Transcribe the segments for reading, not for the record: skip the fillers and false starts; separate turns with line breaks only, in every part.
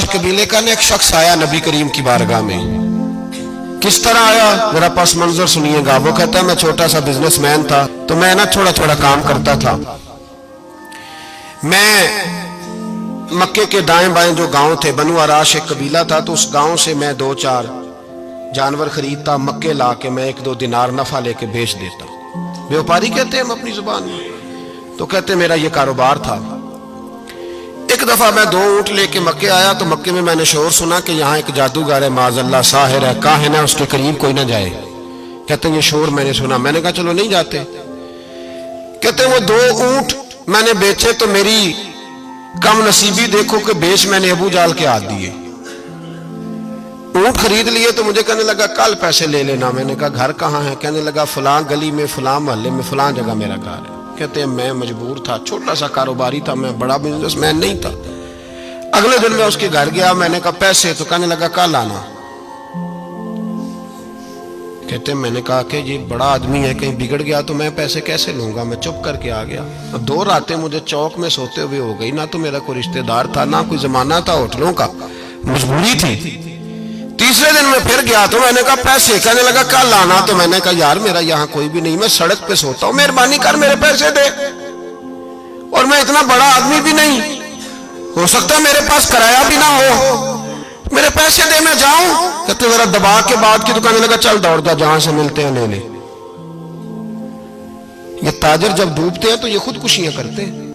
बदमाश कबीले का ना एक शख्स आया नबी करीम की बारगाह में। किस तरह आया जरा पस मंजर सुनिएगा। वो कहता है मैं छोटा सा बिजनेसमैन था, तो मैं ना थोड़ा थोड़ा काम करता था। मैं मक्के के दाएं बाएं जो गांव थे, बनु आराश एक कबीला था, तो उस गांव से मैं 2-4 जानवर खरीदता, मक्के ला के मैं 1-2 दिनार नफा लेके बेच देता। व्यापारी कहते हैं हम अपनी जुबान में। तो कहते मेरा ये कारोबार था। एक दफा मैं 2 ऊंट लेके मक्के आया, तो मक्के में मैंने शोर सुना कि यहाँ एक जादूगर है, माज़अल्लाह साहिर है, काहिन है, उसके करीब कोई ना जाए। कहते हैं ये शोर मैंने सुना। मैंने कहा चलो नहीं जाते। कहते वो 2 ऊंट मैंने बेचे तो मेरी कम नसीबी देखो कि बेच मैंने अबू जाल के हाथ दिए। ऊंट खरीद लिए तो मुझे कहने लगा कल पैसे ले लेना। मैंने कहा घर कहाँ है? कहने लगा फलां गली में, फलां मोहल्ले में, फलां जगह मेरा घर है। कहते हैं मैं मजबूर था, छोटा सा कारोबारी था, मैं बड़ा बिजनेसमैन नहीं था। अगले दिन मैं उसके घर गया, मैंने कहा पैसे, तो कहने लगा कल आना। कहते मैंने कहा कि ये बड़ा आदमी है, कहीं बिगड़ गया तो मैं पैसे कैसे लूंगा। मैं चुप करके आ गया। अब 2 रातें मुझे चौक में सोते हुए हो गई। ना तो मेरा कोई रिश्तेदार था, ना कोई जमाना था होटलों का, मजबूरी थी। तीसरे दिन मैं फिर गया तो मैंने कहा पैसे, कहने लगा कल आना। तो मैंने कहा यार मेरा यहाँ कोई भी नहीं, मैं सड़क पे सोता हूँ, मेहरबानी कर मेरे पैसे दे। और मैं इतना बड़ा आदमी भी नहीं, हो सकता है मेरे पास किराया भी ना हो, मेरे पैसे दे मैं जाऊं। कहते जरा दबा के बाद की दुकान लगा, चल दौड़ जा, जहां से मिलते हैं ले ले। ये ताजर जब डूबते हैं तो ये खुदकुशियां करते हैं,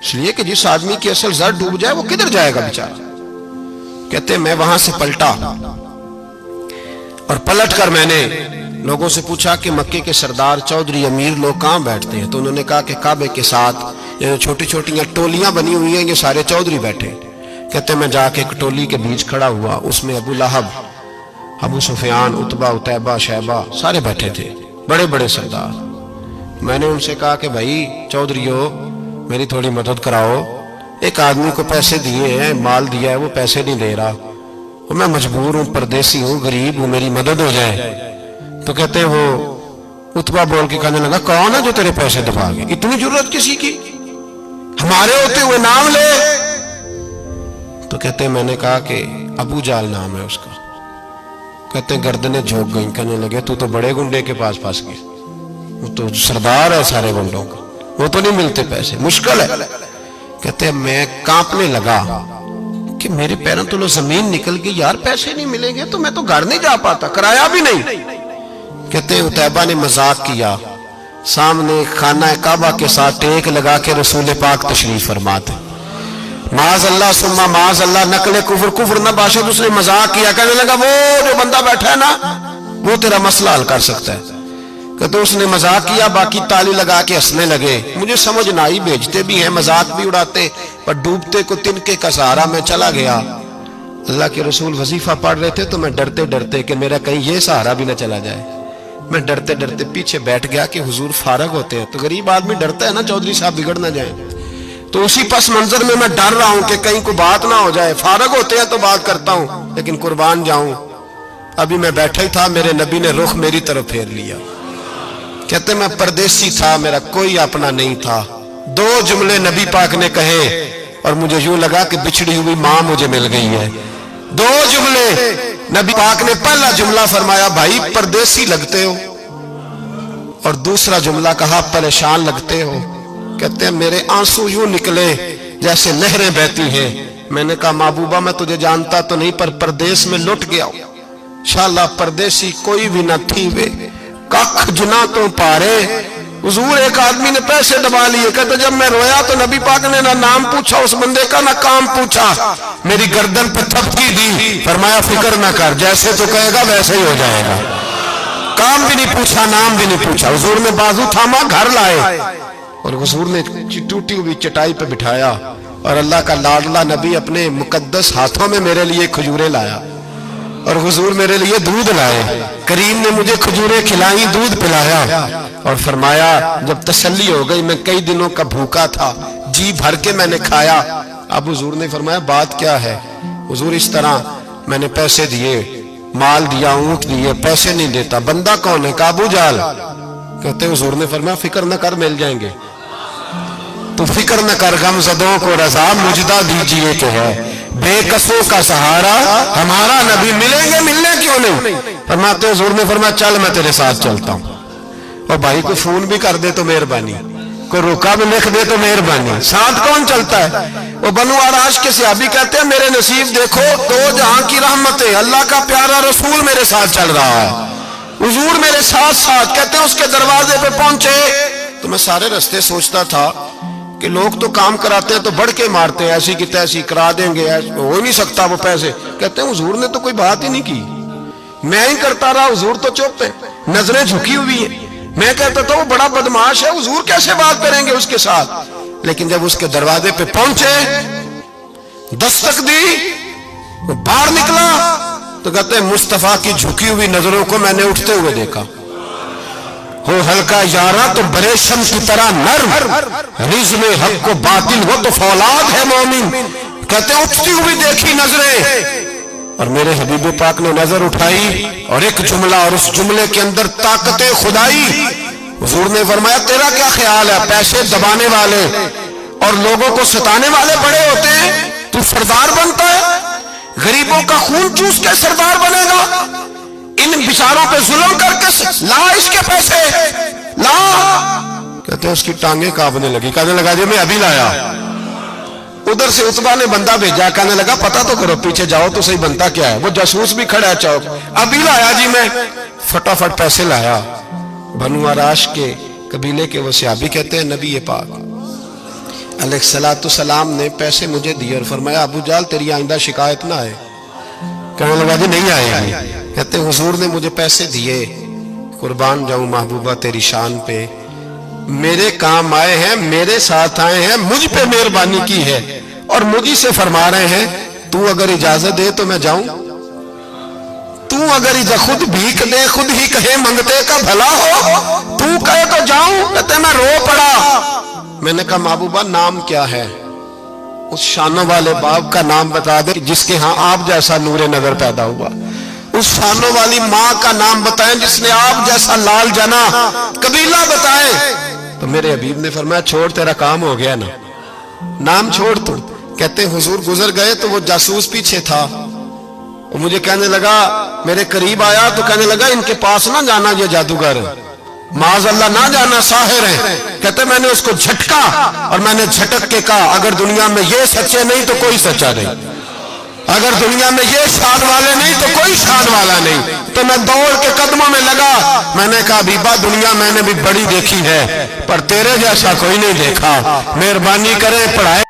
इसलिए कि जिस आदमी की असल जर डूब जाए वो किधर जाएगा बेचारा। कहते मैं वहां से पलटा और पलट कर मैंने लोगों से पूछा कि मक्के के सरदार चौधरी अमीर लोग कहां बैठते हैं। तो उन्होंने कहा कि काबे के साथ ये छोटी छोटी टोलियां बनी हुई हैं, ये सारे चौधरी बैठे। कहते मैं जाके एक टोली के बीच खड़ा हुआ, उसमें अबू लहब, अबू सुफियान, उतबा, उतैबा, शैबा सारे बैठे थे, बड़े बड़े सरदार। मैंने उनसे कहा कि भाई चौधरीओ मेरी थोड़ी मदद कराओ, एक आदमी को पैसे दिए हैं, माल दिया है, वो पैसे नहीं दे रहा, और मैं मजबूर हूँ, परदेसी हूँ, गरीब हूँ, मेरी मदद हो जाए। तो कहते वो उतबा बोल के कहने लगा कौन है जो तेरे पैसे दबा गए, इतनी जरूरत किसी की, हमारे होते हुए नाम ले। तो कहते मैंने कहा कि अबू जाल नाम है उसका। कहते गर्दनें झोंक गई। कहने लगे तू तो बड़े गुंडे के पास फंस गया, वो तो सरदार है सारे गुंडों का, वो तो नहीं मिलते पैसे, मुश्किल है। कहते मैं कांपने लगा कि मेरे पैरों तो जमीन निकल गई, यार पैसे नहीं मिलेंगे तो मैं तो घर नहीं जा पाता, किराया भी नहीं। कहते उतैबा ने मजाक किया, सामने खाना काबा के साथ टेक लगा के रसूल पाक तशरीफ फरमाते, माज अल्लाह सुम्मा माज अल्लाह, नकले कुफर, कुफर न बाशद। उसने मजाक किया, कहने लगा वो जो बंदा बैठा है ना वो तेरा मसला हल कर सकता है। कहते उसने मजाक किया, बाकी ताली लगा के हंसने लगे। मुझे समझ ना आई, भेजते भी हैं, मजाक भी उड़ाते, पर डूबते को तिनके का सहारा मैं चला गया। अल्लाह के रसूल वजीफा पढ़ रहे थे तो मैं डरते डरते कि मेरा कहीं ये सहारा भी ना चला जाए, मैं डरते डरते पीछे बैठ गया कि हुजूर फारग होते हैं। तो गरीब आदमी डरता है ना चौधरी साहब बिगड़ ना जाए, तो उसी पस मंजर में मैं डर रहा हूं कि कहीं कोई बात ना हो जाए। फारग होते हैं तो बात करता हूं, लेकिन कुर्बान जाऊं। अभी मैं बैठा ही था, मेरे नबी ने रुख मेरी तरफ फेर लिया। कहते मैं परदेसी था, मेरा कोई अपना नहीं था। 2 जुमले नबी पाक ने कहे और मुझे यूं लगा कि बिछड़ी हुई मां मुझे मिल गई है। 2 जुमले नबी पाक ने, पहला जुमला फरमाया भाई परदेसी लगते हो, और दूसरा जुमला कहा परेशान लगते हो। कहते हैं मेरे आंसू यूं निकले जैसे नहरें बहती हैं। मैंने कहा महबूबा मैं तुझे जानता तो नहीं, पर परदेश में लुट गया हूं, शाला परदेसी कोई भी न थी वे, कख जुना तो पारे। हुजूर एक आदमी ने पैसे दबा लिए। कहते जब मैं रोया तो नबी पाक ने ना नाम पूछा उस बंदे का, ना काम पूछा, मेरी गर्दन पे थपकी दी, फरमाया फिक्र ना कर, जैसे तो कहेगा वैसे ही हो जाएगा। काम भी नहीं पूछा, नाम भी नहीं पूछा। हुजूर ने बाजू थामा, घर लाए, और हुजूर ने टूटी हुई चटाई पे बिठाया, और अल्लाह का लाडला नबी अपने मुकद्दस हाथों में मेरे लिए खजूरें लाया, और हुजूर मेरे लिए दूध लाए। करीम ने मुझे खजूरें खिलाई, दूध पिलाया, और फरमाया जब तसल्ली हो गई, मैं कई दिनों का भूखा था, जी भर के मैंने खाया। अब हुजूर ने फरमाया बात क्या है। हुजूर इस तरह मैंने पैसे दिए, माल दिया, ऊंट दिए, पैसे नहीं देता, बंदा कौन है? अबू जाल। कहते हुजूर ने फरमाया फिक्र न कर, मिल जाएंगे। तो फिक्र न कर, गमज़दों को रज़ा मुजदा दीजिए कि है, بے کسوں کا سہارا ہمارا نبی، ملیں گے ملنے کیوں نہیں؟ فرماتے حضور نے فرمایا چل میں تیرے ساتھ چلتا ہوں، اور بھائی کو فون بھی کر دے تو مہربانی، کوئی روکا بھی لکھ دے تو مہربانی، ساتھ کون چلتا ہے؟ وہ بنو آراش کے صحابی کہتے ہیں میرے نصیب دیکھو، دو جہاں کی رحمتیں، اللہ کا پیارا رسول میرے ساتھ چل رہا ہے، حضور میرے ساتھ ساتھ۔ کہتے ہیں اس کے دروازے پہ پہنچے تو میں سارے رستے سوچتا تھا کہ لوگ تو کام کراتے ہیں تو بڑھ کے مارتے ہیں، ایسی کی تیسی کرا دیں گے، ہو ہی نہیں سکتا وہ پیسے۔ کہتے ہیں حضور نے تو کوئی بات ہی نہیں کی، میں ہی کرتا رہا، حضور تو چپ ہیں، نظریں جھکی ہوئی ہیں۔ میں کہتا تھا وہ بڑا بدماش ہے، حضور کیسے بات کریں گے اس کے ساتھ؟ لیکن جب اس کے دروازے پہ پہنچے، دستک دی، وہ باہر نکلا تو کہتے ہیں مصطفیٰ کی جھکی ہوئی نظروں کو میں نے اٹھتے ہوئے دیکھا۔ ہو ہلکا یارا تو بریشم کی طرح نرم، رزم حق کو باطل ہو تو فولاد ہے مومن۔ کہتے ہیں اٹھتی ہوئی دیکھی نظریں، اور میرے حبیب پاک نے نظر اٹھائی اور ایک جملہ، اور اس جملے کے اندر طاقت خدائی۔ حضور نے فرمایا تیرا کیا خیال ہے؟ پیسے دبانے والے اور لوگوں کو ستانے والے بڑے ہوتے ہیں، تو سردار بنتا ہے؟ غریبوں کا خون چوس کے سردار بنے گا؟ ان بیچاروں پہ ظلم کر کے لا اس کے پیسے لا۔ کہتے ہیں اس کی ٹانگیں کانپنے لگی، کہنے لگا جی میں ابھی لایا۔ ادھر سے عتبہ نے بندہ بھیجا، کہنے لگا پتہ تو کرو، پیچھے جاؤ تو صحیح بنتا کیا ہے۔ وہ جاسوس بھی کھڑا ہے چوک، ابھی لایا جی میں، فٹافٹ پیسے لایا۔ بنو آراش کے قبیلے کے وہ صحابی کہتے ہیں نبی پاک علیہ السلام نے پیسے مجھے دیے اور فرمایا ابو جال تیری آئندہ شکایت نہ آئے۔ کہنے لگا جی نہیں آئے گی۔ کہتے ہیں حضور نے مجھے پیسے دیے، قربان جاؤں محبوبہ تیری شان پہ، میرے کام آئے ہیں، میرے ساتھ آئے ہیں، مجھ پہ مہربانی کی ہے، اور مجھے سے فرما رہے ہیں تو اگر اجازت دے تو میں جاؤں، تو اگر خود بھیک دے، خود ہی کہے منگتے کا بھلا ہو، تو کہے تو جاؤں۔ کہتے ہیں میں رو پڑا۔ میں نے کہا محبوبہ نام کیا ہے؟ اس شانوں والے باپ کا نام بتا دے جس کے ہاں آپ جیسا نور نظر پیدا ہوا، اس شانوں والی ماں کا نام بتائیں جس نے آپ جیسا لال جنا، قبیلہ بتائیں۔ تو میرے حبیب نے فرمایا چھوڑ تیرا کام ہو گیا نا، نام چھوڑ تو۔ کہتے حضور گزر گئے تو وہ جاسوس پیچھے تھا، وہ مجھے کہنے لگا، میرے قریب آیا تو کہنے لگا ان کے پاس نہ جانا، یہ جادوگر معاذ اللہ نہ جانا، ساحر ہیں۔ کہتے میں نے اس کو جھٹکا اور میں نے جھٹک کے کہا اگر دنیا میں یہ سچے نہیں تو کوئی سچا نہیں، اگر دنیا میں یہ شان والے نہیں تو کوئی شان والا نہیں۔ تو میں دوڑ کے قدموں میں لگا، میں نے کہا حبیبہ دنیا میں نے بھی بڑی دیکھی ہے پر تیرے جیسا کوئی نہیں دیکھا، مہربانی کرے پڑھائے